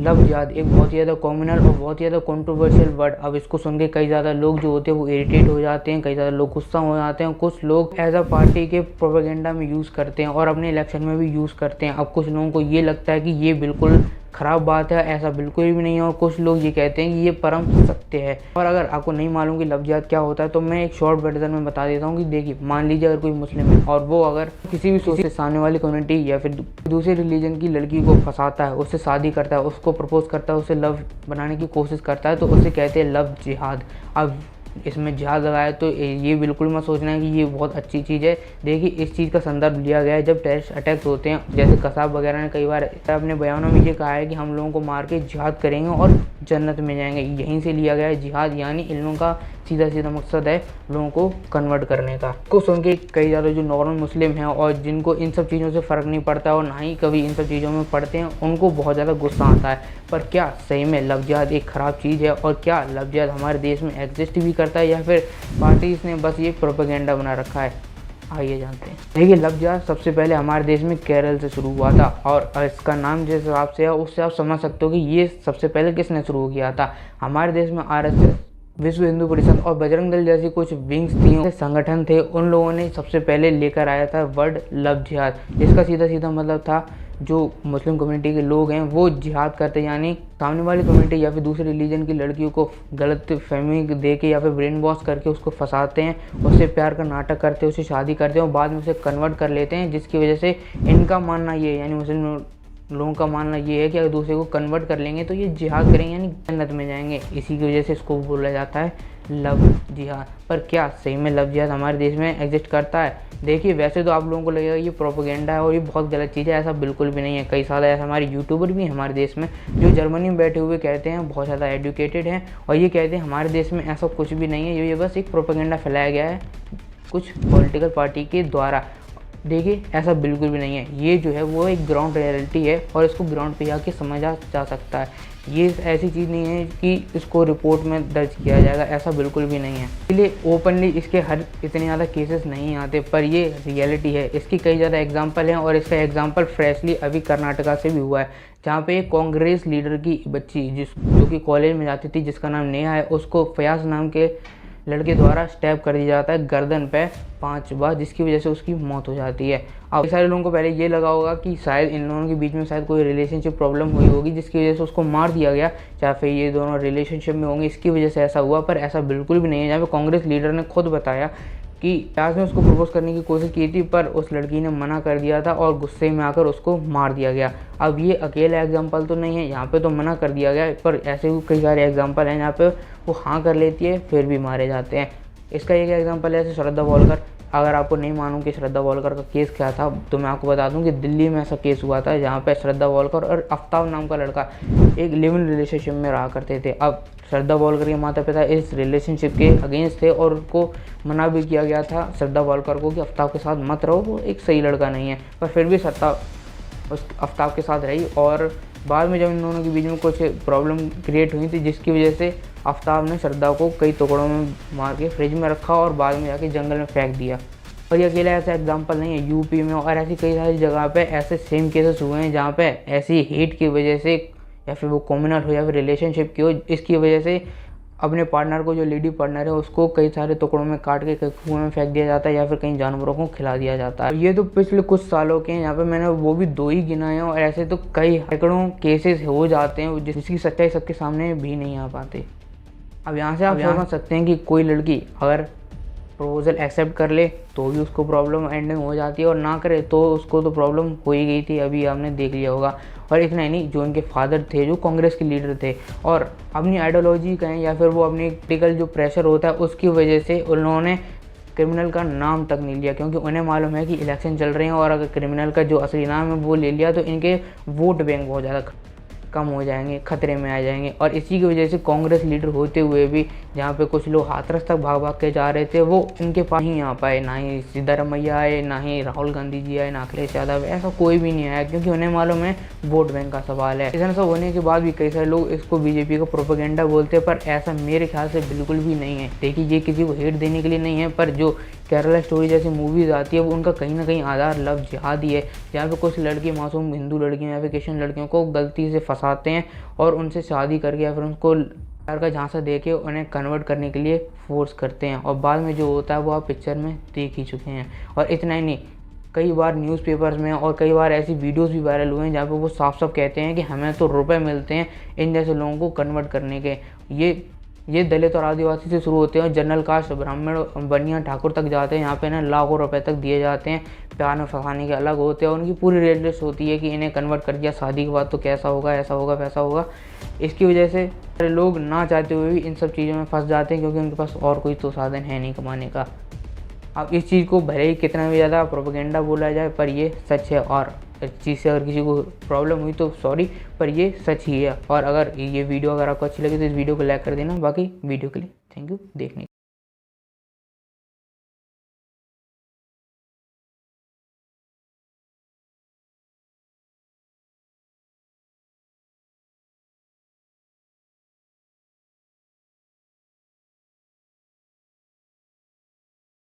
Love जिहाद एक बहुत ही ज़्यादा कॉमनल और बहुत ही ज़्यादा कंट्रोवर्शियल वर्ड। अब इसको सुन के कई ज़्यादा लोग जो होते हैं वो इरिटेट हो जाते हैं, कई ज़्यादा लोग गुस्सा हो जाते हैं, कुछ लोग एज अ पार्टी के प्रोपेगेंडा में यूज़ करते हैं और अपने इलेक्शन में भी यूज़ करते हैं। अब कुछ लोगों को ये लगता है कि ये बिल्कुल ख़राब बात है, ऐसा बिल्कुल भी नहीं है, और कुछ लोग ये कहते हैं कि ये परम सत्य है। और अगर आपको नहीं मालूम कि लव जिहाद क्या होता है तो मैं एक शॉर्ट वर्जन में बता देता हूँ कि देखिए, मान लीजिए अगर कोई मुस्लिम है और वो अगर किसी भी सोच से सामने वाली कम्युनिटी या फिर दूसरे रिलीजन की लड़की को फंसाता है, उससे शादी करता है, उसको प्रपोज करता है, उससे लव बनाने की कोशिश करता है, तो उसे कहते हैं लव जिहाद। अब इसमें जिहाद लगाया तो ये बिल्कुल मत सोचना है कि ये बहुत अच्छी चीज़ है। देखिए, इस चीज़ का संदर्भ लिया गया है जब टेररिस्ट अटैक्स होते हैं, जैसे कसाब वगैरह ने कई बार अपने बयानों में ये कहा है कि हम लोगों को मार के जिहाद करेंगे और जन्नत में जाएंगे। यहीं से लिया गया है जिहाद, यानी इन लोगों का सीधा सीधा मकसद है लोगों को कन्वर्ट करने का। को सुन के कई ज़्यादा जो नॉर्मल मुस्लिम हैं और जिनको इन सब चीज़ों से फ़र्क नहीं पड़ता और ना ही कभी इन सब चीज़ों में पढ़ते हैं, उनको बहुत ज़्यादा गुस्सा आता है। पर क्या सही में लव जिहाद एक ख़राब चीज़ है? और क्या लव जिहाद हमारे देश में एग्जिस्ट भी करता है या फिर पार्टीज़ ने बस ये प्रोपेगेंडा बना रखा है? आइए जानते हैं। देखिए, लव जिहाद सबसे पहले हमारे देश में केरल से शुरू हुआ था, और इसका नाम जिस हिसाब से है उससे आप समझ सकते हो कि ये सबसे पहले किसने शुरू किया था। हमारे देश में RSS, विश्व हिंदू परिषद और बजरंग दल जैसी कुछ विंग्स थी, संगठन थे, उन लोगों ने सबसे पहले लेकर आया था वर्ड लव जिहाद, जिसका सीधा सीधा मतलब था जो मुस्लिम कम्युनिटी के लोग हैं वो जिहाद करते, यानी सामने वाली कम्युनिटी या फिर दूसरे रिलीजन की लड़कियों को गलत फहमी दे के या फिर ब्रेन वॉश करके उसको फंसाते हैं, उससे प्यार का नाटक करते हैं, उससे शादी करते हैं और बाद में उसे कन्वर्ट कर लेते हैं, जिसकी वजह से इनका मानना ये है, यानी मुस्लिम लोगों का मानना ये है कि अगर दूसरे को कन्वर्ट कर लेंगे तो ये जिहाद करेंगे, यानी जन्नत में जाएंगे। इसी की वजह से इसको बोला जाता है लव जिहाद। पर क्या सही में लव जिहाद हमारे देश में एग्जिस्ट करता है? देखिए, वैसे तो आप लोगों को लगेगा ये प्रोपेगेंडा है और ये बहुत गलत चीज़ है, ऐसा बिल्कुल भी नहीं है। कई सारे ऐसे हमारे यूट्यूबर भी हैं हमारे देश में जो जर्मनी में बैठे हुए कहते हैं, बहुत ज़्यादा एजुकेटेड हैं, और ये कहते हैं हमारे देश में ऐसा कुछ भी नहीं है, ये बस एक प्रोपेगेंडा फैलाया गया है कुछ पॉलिटिकल पार्टी के द्वारा। देखिए, ऐसा बिल्कुल भी नहीं है। ये जो है वो एक ग्राउंड रियलिटी है और इसको ग्राउंड पे आके समझा जा सकता है। ये ऐसी चीज़ नहीं है कि इसको रिपोर्ट में दर्ज किया जाएगा, ऐसा बिल्कुल भी नहीं है। इसलिए ओपनली इसके हर इतने ज़्यादा केसेस नहीं आते, पर ये रियलिटी है। इसकी कई ज़्यादा एग्जांपल हैं और इसका एग्जांपल फ्रेशली अभी कर्नाटका से भी हुआ है, जहाँ पे एक कांग्रेस लीडर की बच्ची जो कि कॉलेज में जाती थी, जिसका नाम नेहा है, उसको फयाज नाम के लड़के द्वारा स्टैब कर दिया जाता है गर्दन पे 5 बार, जिसकी वजह से उसकी मौत हो जाती है। अब सारे लोगों को पहले ये लगा होगा कि शायद इन दोनों के बीच में शायद कोई रिलेशनशिप प्रॉब्लम हुई होगी जिसकी वजह से उसको मार दिया गया, चाहे फिर ये दोनों रिलेशनशिप में होंगे इसकी वजह से ऐसा हुआ, पर ऐसा बिल्कुल भी नहीं है। जहाँ पे कांग्रेस लीडर ने खुद बताया कि फयाज ने उसको प्रपोज करने की कोशिश की थी, पर उस लड़की ने मना कर दिया था और गुस्से में आकर उसको मार दिया गया। अब ये अकेला एग्जाम्पल तो नहीं है, यहाँ पे तो मना कर दिया गया, पर ऐसे भी कई सारे एग्जाम्पल हैं जहाँ पे वो हाँ कर लेती है फिर भी मारे जाते हैं। इसका एक एग्जाम्पल है जैसे श्रद्धा वॉलकर। अगर आपको नहीं मालूम कि श्रद्धा वॉलकर का केस क्या था, तो मैं आपको बता दूं कि दिल्ली में ऐसा केस हुआ था जहाँ पे श्रद्धा वॉलकर और आफ्ताब नाम का लड़का एक लिव इन रिलेशनशिप में रहा करते थे। अब श्रद्धा वॉलकर के माता पिता इस रिलेशनशिप के अगेंस्ट थे और उनको मना भी किया गया था श्रद्धा वॉलकर को कि आफ्ताब के साथ मत रहो, वो एक सही लड़का नहीं है, पर फिर भी श्रद्धा उस आफ्ताब के साथ रही। और बाद में जब इन दोनों के बीच में कुछ प्रॉब्लम क्रिएट हुई थी, जिसकी वजह से आफ्ताब ने श्रद्धा को कई टुकड़ों में मार के फ्रिज में रखा और बाद में जाके जंगल में फेंक दिया। और ये अकेला ऐसा एग्जाम्पल नहीं है, यूपी में और ऐसी कई सारी जगह पे ऐसे सेम केसेस हुए हैं जहाँ पे ऐसी हेट की वजह से, या फिर वो कम्युनल हो या फिर रिलेशनशिप की हो, इसकी वजह से अपने पार्टनर को, जो लेडी पार्टनर है, उसको कई सारे टुकड़ों में काट के कहीं कुएं में फेंक दिया जाता है या फिर कहीं जानवरों को खिला दिया जाता है। ये तो पिछले कुछ सालों के हैं, यहाँ पे मैंने वो भी 2 ही गिनाए हैं, और ऐसे तो कई सैकड़ों केसेस हो जाते हैं जिसकी सच्चाई सबके सामने भी नहीं आ पाते। अब यहाँ से आप समझ सकते हैं कि कोई लड़की अगर प्रपोजल एक्सेप्ट कर ले तो भी उसको प्रॉब्लम एंडिंग हो जाती है, और ना करे तो उसको तो प्रॉब्लम हो ही गई थी, अभी आपने देख लिया होगा। और इतना ही नहीं, जो उनके फादर थे, जो कांग्रेस के लीडर थे, और अपनी आइडियोलॉजी कहें या फिर वो अपनी पॉलिटिकल जो प्रेशर होता है उसकी वजह से उन्होंने क्रिमिनल का नाम तक नहीं लिया, क्योंकि उन्हें मालूम है कि इलेक्शन चल रहे हैं और अगर क्रिमिनल का जो असली नाम है वो ले लिया तो इनके वोट बैंक बहुत ज़्यादा कम हो जाएंगे, खतरे में आ जाएंगे। और इसी की वजह से कांग्रेस लीडर होते हुए भी जहाँ पे कुछ लोग हाथरस तक भाग भाग के जा रहे थे, वो इनके पास नहीं आ पाए, ना ही सिद्धारमैया आए, ना ही राहुल गांधी जी आए, ना अखिलेश यादव, ऐसा कोई भी नहीं आया, क्योंकि उन्हें मालूम है वोट बैंक का सवाल है। इतना सब होने के बाद भी कई सारे लोग इसको बीजेपी का प्रोपेगेंडा बोलते हैं, पर ऐसा मेरे ख्याल से बिल्कुल भी नहीं है। देखिए, ये किसी को हेट देने के लिए नहीं है, पर जो केरला स्टोरी जैसी मूवीज़ आती है वो उनका कहीं ना कहीं आधार लव जिहाद ही है, जहाँ पे कुछ लड़की, मासूम हिंदू लड़कियों या फिर क्रिश्चियन लड़कियों को गलती से फंसा फंसाते हैं और उनसे शादी करके या फिर उनको प्यार का झांसा दे के उन्हें कन्वर्ट करने के लिए फोर्स करते हैं। और बाद में जो होता है वो आप पिक्चर में देख ही चुके हैं। और इतना ही नहीं, कई बार न्यूज़पेपर्स में और कई बार ऐसी वीडियोस भी वायरल हुए हैं जहाँ पे वो साफ साफ कहते हैं कि हमें तो रुपए मिलते हैं इन जैसे लोगों को कन्वर्ट करने के। ये दलित और आदिवासी से शुरू होते हैं और जनरल कास्ट, ब्राह्मण, बनिया, ठाकुर तक जाते हैं। यहाँ पे ना लाखों रुपए तक दिए जाते हैं। प्यार में फंसाने के अलग होते हैं और उनकी पूरी रेट लिस्ट होती है कि इन्हें कन्वर्ट कर दिया शादी के बाद तो कैसा होगा, ऐसा होगा, वैसा होगा। इसकी वजह से लोग ना चाहते हुए भी इन सब चीज़ों में फंस जाते हैं क्योंकि उनके पास और कोई तो साधन है नहीं कमाने का। अब इस चीज़ को भले ही कितना भी ज़्यादा प्रोपेगेंडा बोला जाए पर ये सच है। और इस चीज़ से अगर किसी को प्रॉब्लम हुई तो सॉरी, पर ये सच ही है। और अगर ये वीडियो अगर आपको अच्छी लगी तो इस वीडियो को लाइक कर देना। बाकी वीडियो के लिए थैंक यू देखने।